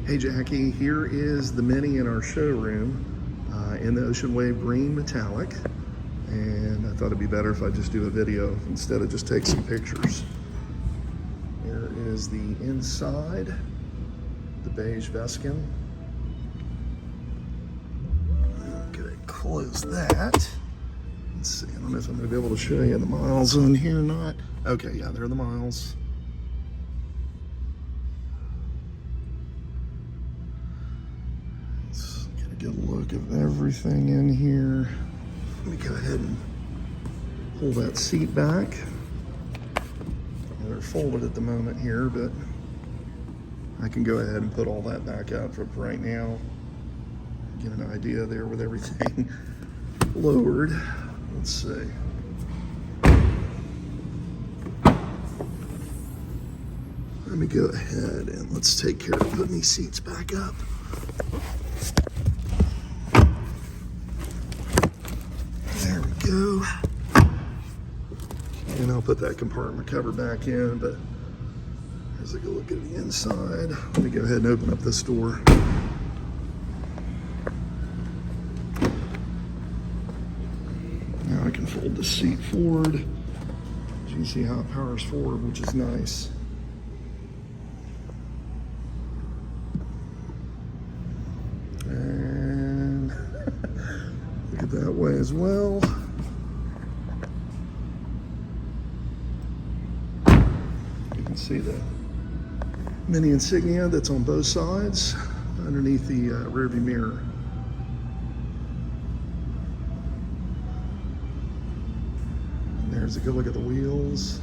Hey Jackie, here is the Mini in our showroom in the Ocean Wave Green Metallic. And I thought it'd be better if I just do a video instead of just take some pictures. Here is the inside, the beige Veskin. Okay, close that. Let's see, I don't know if I'm gonna be able to show you the miles on here or not. Okay, yeah, there are the miles. Let's get a good look of everything in here. Let me go ahead and pull that seat back. They're folded at the moment here, but I can go ahead and put all that back up for right now. Get an idea there with everything lowered. Let's see. Let me go ahead and let's take care of putting these seats back up. There we go. And I'll put that compartment cover back in, but as I go look at the inside, let me go ahead and open up this door. Now I can fold the seat forward. As you can see how it powers forward, which is nice. And look at that way as well. You can see the Mini insignia that's on both sides underneath the rear view mirror. And there's a good look at the wheels.